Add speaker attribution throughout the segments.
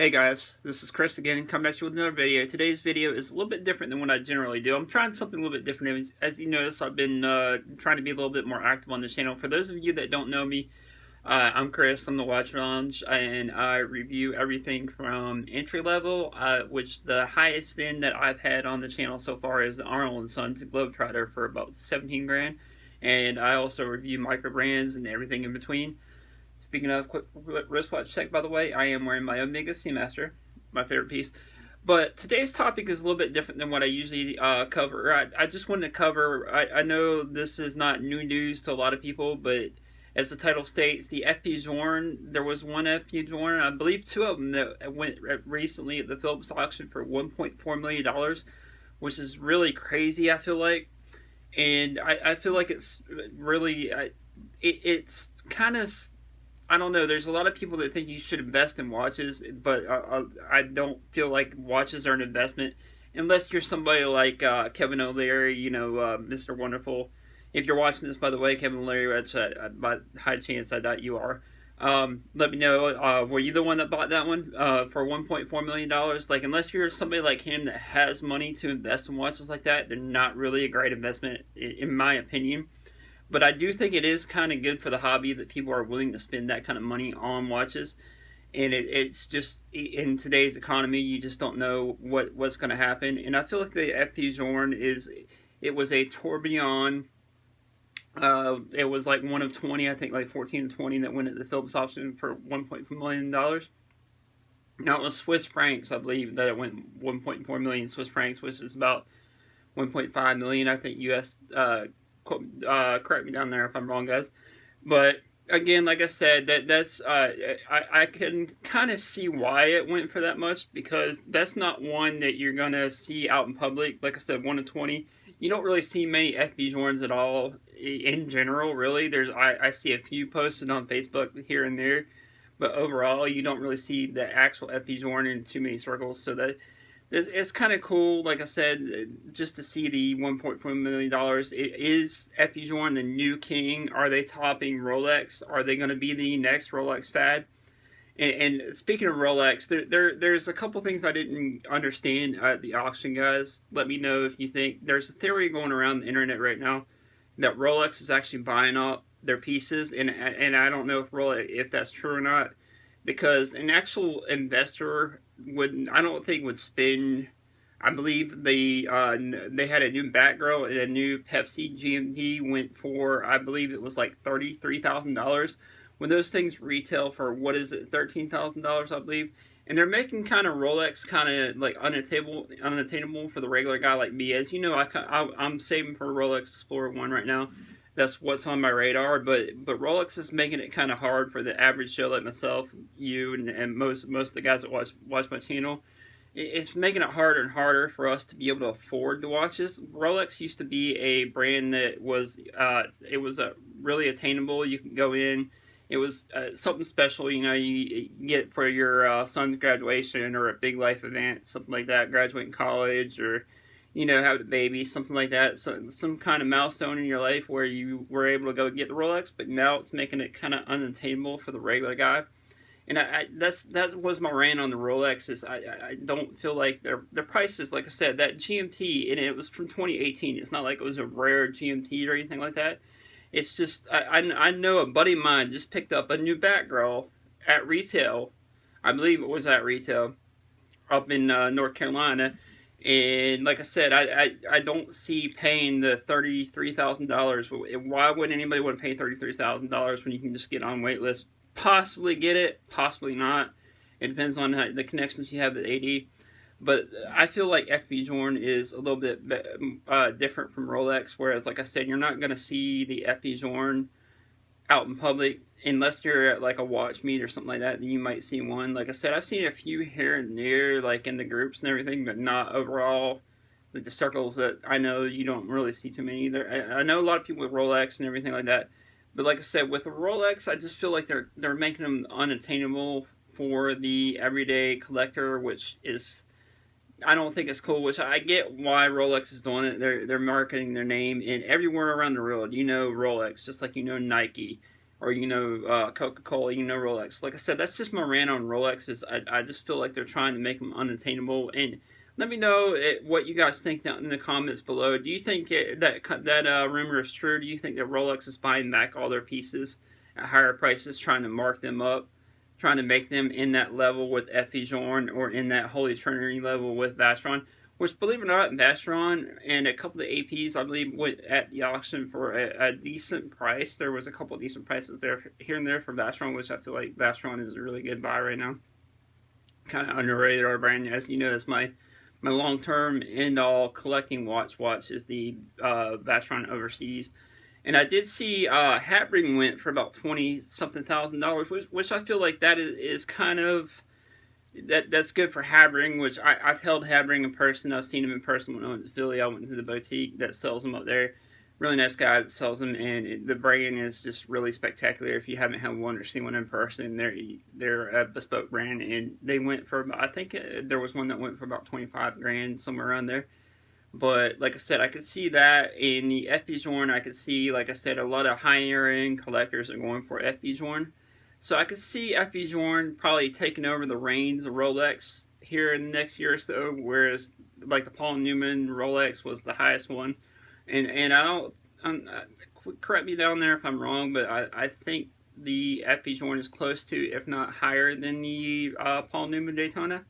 Speaker 1: Hey guys, this is Chris again, coming back to you with another video. Today's video is a little bit different than what I generally do. I'm trying something a little bit different. As you notice, I've been trying to be a little bit more active on the channel. For those of you that don't know me, I'm Chris, I'm the Watch Lounge, and I review everything from entry level, which the highest end that I've had on the channel so far is the Arnold & Sons Globetrotter for about 17 grand. And I also review micro brands and everything in between. Speaking of quick wristwatch check, by the way, I am wearing my Omega Seamaster, my favorite piece. But today's topic is a little bit different than what I usually cover. I just wanted to cover, I know this is not new news to a lot of people, but as the title states, the F.P Journe, there was one F.P Journe, I believe two of them that went recently at the Phillips auction for $1.4 million, which is really crazy, I feel like. And I feel like it's really, it's kind of, I don't know, there's a lot of people that think you should invest in watches, but I don't feel like watches are an investment unless you're somebody like Kevin O'Leary, you know, Mr. Wonderful. If you're watching this, by the way, Kevin O'Leary, which by high chance I doubt you are, let me know, were you the one that bought that one for $1.4 million? Like, unless you're somebody like him that has money to invest in watches like that, they're not really a great investment, in my opinion. But I do think it is kind of good for the hobby that people are willing to spend that kind of money on watches. And it's just, in today's economy, you just don't know what's going to happen. And I feel like the F.P Journe it was a tourbillon. It was like one of 20, I think like 14 to 20 that went at the Phillips auction for $1.4 million. Now it was Swiss francs, I believe, that it went 1.4 million Swiss francs, which is about 1.5 million, I think, US. Correct me down there if I'm wrong, guys. But again, like I said, that's I can kind of see why it went for that much, because that's not one that you're gonna see out in public. Like I said, 1 of 20. You don't really see many F.P Journes at all in general. Really, I see a few posted on Facebook here and there, but overall, you don't really see the actual F.P Journe in too many circles. So that it's kind of cool, like I said, just to see the $1.4 million. Is F.P Journe the new king? Are they topping Rolex? Are they going to be the next Rolex fad? And speaking of Rolex, there's a couple things I didn't understand at the auction, guys. Let me know if you think. There's a theory going around the internet right now that Rolex is actually buying up their pieces, and I don't know if that's true or not, because an actual investor I don't think would spend. I believe they had a new Batgirl and a new Pepsi GMT went for, I believe it was like $33,000. When those things retail for, what is it, $13,000, I believe. And they're making kind of Rolex kind of like unattainable for the regular guy like me. As you know, I'm saving for Rolex Explorer 1 right now. That's what's on my radar, but Rolex is making it kind of hard for the average Joe like myself, you, and most of the guys that watch my channel. It's making it harder and harder for us to be able to afford the watches. Rolex used to be a brand that was really attainable. You can go in. It was something special, you know, you get for your son's graduation or a big life event, something like that, graduating college, or you know, have a baby, something like that. So, some kind of milestone in your life where you were able to go get the Rolex, but now it's making it kind of unattainable for the regular guy. And that was my rant on the Rolex. Is I don't feel like their prices, like I said, that GMT, and it was from 2018. It's not like it was a rare GMT or anything like that. It's just, I know a buddy of mine just picked up a new Batgirl at retail. I believe it was at retail up in North Carolina. And like I said, I don't see paying the $33,000. Why would anybody want to pay $33,000 when you can just get on wait list? Possibly get it, possibly not. It depends on the connections you have with AD. But I feel like F.P Journe is a little bit different from Rolex, whereas, like I said, you're not going to see the F.P Journe out in public unless you're at like a watch meet or something like that. Then you might see one. Like I said, I've seen a few here and there, like in the groups and everything, but not overall. Like the circles that I know, you don't really see too many either. I know a lot of people with Rolex and everything like that, but like I said, with the Rolex, I just feel like they're making them unattainable for the everyday collector, which is, I don't think it's cool, which I get why Rolex is doing it. They're marketing their name in everywhere around the world. You know Rolex, just like you know Nike or Coca-Cola, Rolex. Like I said, that's just my rant on Rolex. I just feel like they're trying to make them unattainable. And let me know what you guys think down in the comments below. Do you think that rumor is true? Do you think that Rolex is buying back all their pieces at higher prices, trying to mark them up, trying to make them in that level with F.P Journe, or in that Holy Trinity level with Vacheron? Which, believe it or not, Vacheron and a couple of APs, I believe, went at the auction for a decent price. There was a couple of decent prices there, here and there, for Vacheron, which I feel like Vacheron is a really good buy right now. Kind of underrated our brand. As you know, that's my long-term end-all collecting watch is the Vacheron Overseas. And I did see hat ring went for about $20-something thousand, which I feel like that is kind of... That's good for Habring, which I've held Habring in person. I've seen him in person when I went to Philly. I went to the boutique that sells them up there. Really nice guy that sells them, and the brand is just really spectacular. If you haven't had one or seen one in person, they're a bespoke brand, and they went for, I think there was one that went for about 25 grand, somewhere around there. But like I said, I could see that in the F.P Journe. I could see, like I said, a lot of higher-end collectors are going for F.P Journe. So I could see F.P Journe probably taking over the reins of Rolex here in the next year or so, whereas like the Paul Newman Rolex was the highest one. And correct me down there if I'm wrong, but I think the F.P Journe is close to, if not higher than the Paul Newman Daytona.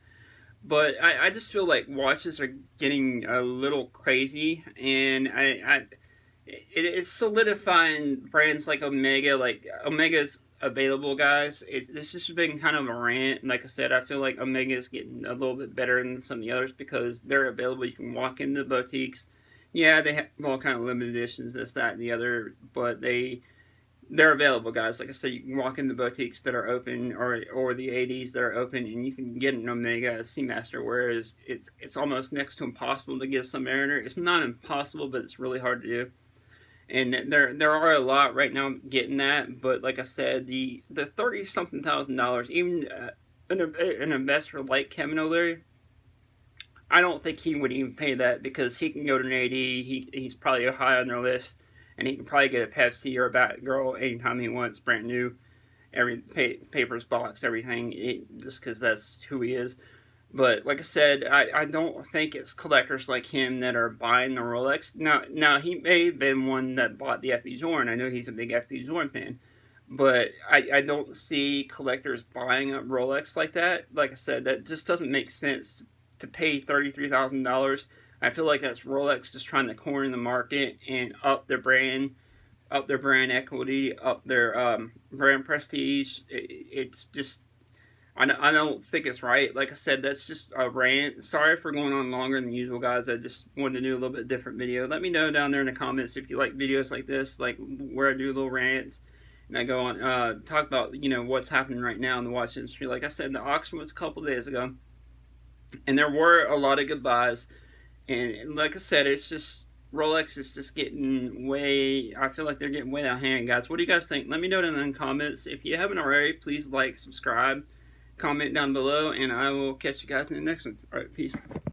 Speaker 1: But I just feel like watches are getting a little crazy, and it's solidifying brands like Omega. Like, Omega's available, guys. This has been kind of a rant. Like I said, I feel like Omega is getting a little bit better than some of the others because they're available. You can walk into the boutiques. Yeah, they have all kind of limited editions, this, that, and the other, but they're available, guys. Like I said, you can walk into boutiques that are open, or the 80s that are open, and you can get an Omega, a Seamaster, whereas it's almost next to impossible to get a Submariner. It's not impossible, but it's really hard to do. And there are a lot right now getting that, but like I said, the $30-something thousand, even an investor like Kevin O'Leary, I don't think he would even pay that, because he can go to an AD, he's probably high on their list, and he can probably get a Pepsi or a Batgirl anytime he wants, brand new, every papers, box, everything, just because that's who he is. But like I said, I don't think it's collectors like him that are buying the Rolex. Now he may have been one that bought the F.P Journe. I know he's a big F.P Journe fan. But I don't see collectors buying a Rolex like that. Like I said, that just doesn't make sense to pay $33,000. I feel like that's Rolex just trying to corner the market and up their brand equity, up their brand prestige. It's just... I don't think it's right. Like I said, that's just a rant. Sorry for going on longer than usual, guys. I just wanted to do a little bit different video. Let me know down there in the comments if you like videos like this, like where I do little rants and I go on talk about what's happening right now in the watch industry. Like I said, the auction was a couple days ago, and there were a lot of good buys. And like I said, it's just Rolex is just getting way. I feel like they're getting way out of hand, guys. What do you guys think? Let me know down in the comments. If you haven't already, please like, subscribe. Comment down below, and I will catch you guys in the next one. Alright, peace.